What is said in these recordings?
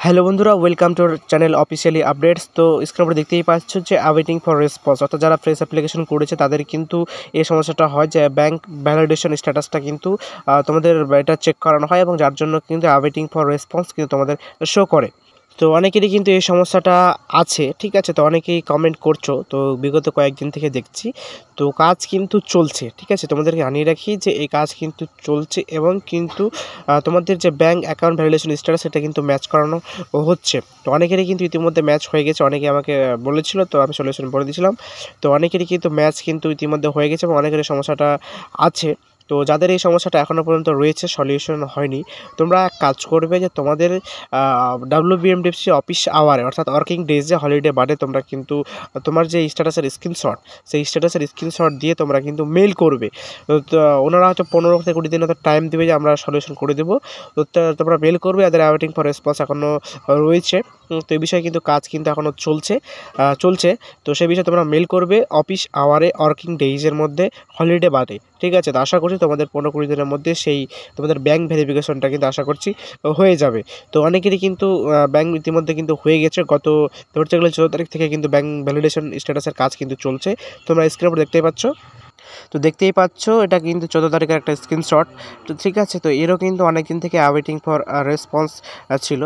Hello বন্ধুরা, welcome to channel officially updates. তো স্ক্রিনের উপরে দেখতেই পাচ্ছ যে ওয়েটিং ফর রেসপন্স, অর্থাৎ যারা ফ্রেশ অ্যাপ্লিকেশন করেছে তাদের কিন্তু এই সমস্যাটা হয় যে ব্যাংক ভ্যালিডেশন স্ট্যাটাসটা কিন্তু তোমাদের এটা চেক করানো হয় এবং যার জন্য কিন্তু ওয়েটিং ফর রেসপন্স কিন্তু তোমাদের শো করে। তো অনেকেরই কিন্তু এই সমস্যাটা আছে, ঠিক আছে। তো অনেকেই কমেন্ট করছো, তো বিগত কয়েকদিন থেকে দেখছি। তো কাজ কিন্তু চলছে, ঠিক আছে। তোমাদেরকে জানিয়ে রাখি যে এই কাজ কিন্তু চলছে এবং কিন্তু তোমাদের যে ব্যাংক অ্যাকাউন্ট ভ্যালিডেশন স্ট্যাটাস সেটা কিন্তু ম্যাচ করানো হচ্ছে। তো অনেকেরই কিন্তু ইতিমধ্যে ম্যাচ হয়ে গেছে, অনেকে আমাকে বলেছিল, তো আমি সলিউশন বলে দিয়েছিলাম। তো অনেকেরই কিন্তু ম্যাচ কিন্তু ইতিমধ্যে হয়ে গেছে এবং অনেকেরই সমস্যাটা আছে। তো যাদের এই সমস্যাটা এখনও পর্যন্ত রয়েছে, সলিউশন হয়নি, তোমরা এক কাজ করবে যে তোমাদের WBMDFC অফিস আওয়ারে, অর্থাৎ ওয়ার্কিং ডেজে, হলিডে বাদে তোমরা কিন্তু তোমার যে স্ট্যাটাসের স্ক্রিনশট, সেই স্ট্যাটাসের স্ক্রিনশট দিয়ে তোমরা কিন্তু মেল করবে। তো ওনারা হয়তো 15 থেকে 20 দিন হয়তো টাইম দেবে যে আমরা সলিউশন করে দেবো। তো তোমরা মেল করবে, এদের ওয়েটিং ফর রেসপন্স এখনও রয়েছে। তো এই বিষয়ে কিন্তু কাজ কিন্তু এখনও চলছে। তো সেই বিষয়ে তোমরা মেল করবে অফিস আওয়ারে, ওয়ার্কিং ডেইজের মধ্যে, হলিডে বাদে, ঠিক আছে। তো আশা করছি তোমাদের 15-20 দিনের মধ্যে সেই তোমাদের ব্যাংক ভেরিফিকেশনটা কিন্তু আশা করছি হয়ে যাবে। তো অনেকেরই কিন্তু ব্যাংক ইতিমধ্যে কিন্তু হয়ে গেছে। গত ধরতে গেলে 14 তারিখ থেকে কিন্তু ব্যাংক ভ্যালিডেশন স্ট্যাটাসের কাজ কিন্তু চলছে। তোমরা স্ক্রিনের উপর দেখতেই পাচ্ছ। তো দেখতেই পাচ্ছ এটা কিন্তু 14 তারিখের একটা স্ক্রিনশট। তো ঠিক আছে, তো এরও কিন্তু অনেকদিন থেকে ওয়েটিং ফর রেসপন্স ছিল।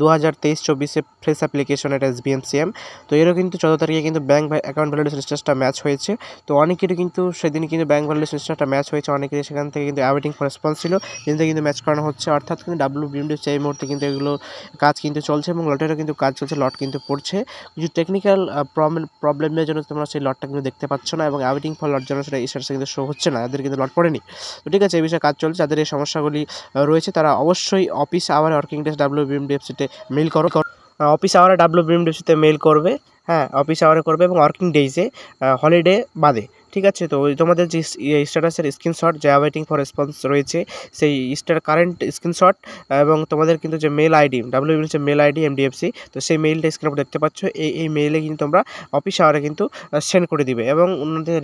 2023-24 ফ্রেশ অ্যাপ্লিকেশন, এটা SBMCM। তো এরও কিন্তু 14 তারিখে কিন্তু ব্যাংক অ্যাকাউন্ট ভ্যালিডেশন স্ট্যাটাসটা ম্যাচ হয়েছে। তো অনেকেরই কিন্তু সেদিন কিন্তু ব্যাংক ভ্যালিডেশন স্ট্যাটাসটা ম্যাচ হয়েছে, অনেকেরই সেখান থেকে কিন্তু ওয়েটিং ফর রেসপন্স ছিল, কিন্তু ম্যাচ করানো হচ্ছে। অর্থাৎ কিন্তু WBMDFC এই মুহূর্তে কিন্তু এগুলো কাজ কিন্তু চলছে এবং লটেরও কিন্তু কাজ চলছে, লট কিন্তু পড়ছে। কিছু টেকনিক্যাল প্রবলেমের জন্য তোমরা সেই লটটা কিন্তু দেখতে পাচ্ছ না এবং ওয়েটিং ফর লট জন্য সেটা স্ট্যাটাসে কিন্তু শো হচ্ছে না, এদের কিন্তু লট পড়েনি। তো ঠিক আছে, এই বিষয়ে কাজ চলছে। যাদের এই সমস্যাগুলি রয়েছে তারা অবশ্যই অফিস আওয়ার, ওয়ার্কিং ডেজ WBMDFC-তে মেল করো। অফিস আওয়ারে WBMDFC-তে মেল করবে, হ্যাঁ, অফিস আওয়ারে করবে এবং ওয়ার্কিং ডেইজে, হলিডে বাদে, ঠিক আছে। তো তোমাদের যে স্ট্যাটাসের স্ক্রিনশট, যে ওয়েটিং ফর রেসপন্স রয়েছে, সেই কারেন্ট স্ক্রিনশট এবং তোমাদের কিন্তু যে mail ID, WBMDFC mail ID MDFC, তো সেই মেইলটা স্ক্রিনের উপর দেখতে পাচ্ছ। এই মেইলে কিন্তু তোমরা অফিস আওয়ারে কিন্তু সেন্ড করে দিবে এবং ওনাদের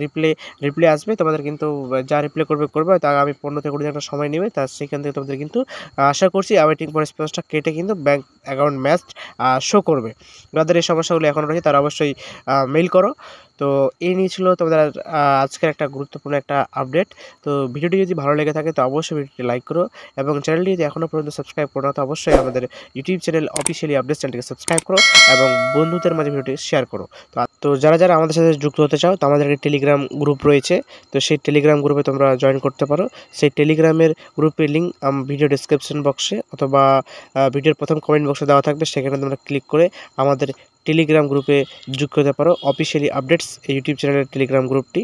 রিপ্লে আসবে। তোমাদের কিন্তু যা রিপ্লে করবে তা আমি 15 থেকে 20 দিন একটা সময় নেবে। তা সেখান থেকে তোমাদের কিন্তু আশা করছি ওয়েটিং ফর রেসপন্সটা কেটে কিন্তু ব্যাংক অ্যাকাউন্ট ম্যাচ শো করবে। যাদের এই সমস্যাগুলো এখন রয়েছে তারা অবশ্যই মেইল করো। তো এই নিয়ে ছিল তোমাদের আজকের একটা গুরুত্বপূর্ণ একটা আপডেট। তো ভিডিওটি যদি ভালো লেগে থাকে তো অবশ্যই ভিডিওটি লাইক করো এবং চ্যানেলটি যদি এখনও পর্যন্ত সাবস্ক্রাইব করো না তো অবশ্যই আমাদের ইউটিউব চ্যানেল অফিসিয়ালি আপডেট চ্যানেলটিকে সাবস্ক্রাইব করো এবং বন্ধুদের মাঝে ভিডিওটি শেয়ার করো। তো যারা আমাদের সাথে যুক্ত হতে চাও, তো আমাদের একটি টেলিগ্রাম গ্রুপ রয়েছে। তো সেই টেলিগ্রাম গ্রুপে তোমরা জয়েন করতে পারো। সেই টেলিগ্রামের গ্রুপের লিঙ্ক ভিডিও ডেসক্রিপশন বক্সে অথবা ভিডিওর প্রথম কমেন্ট বক্সে দেওয়া থাকবে, সেখানে তোমরা ক্লিক করে আমাদের টেলিগ্রাম গ্রুপে যুক্ত হতে পারো। অফিসিয়ালি আপডেটস এই ইউটিউব চ্যানেলের টেলিগ্রাম গ্রুপটি,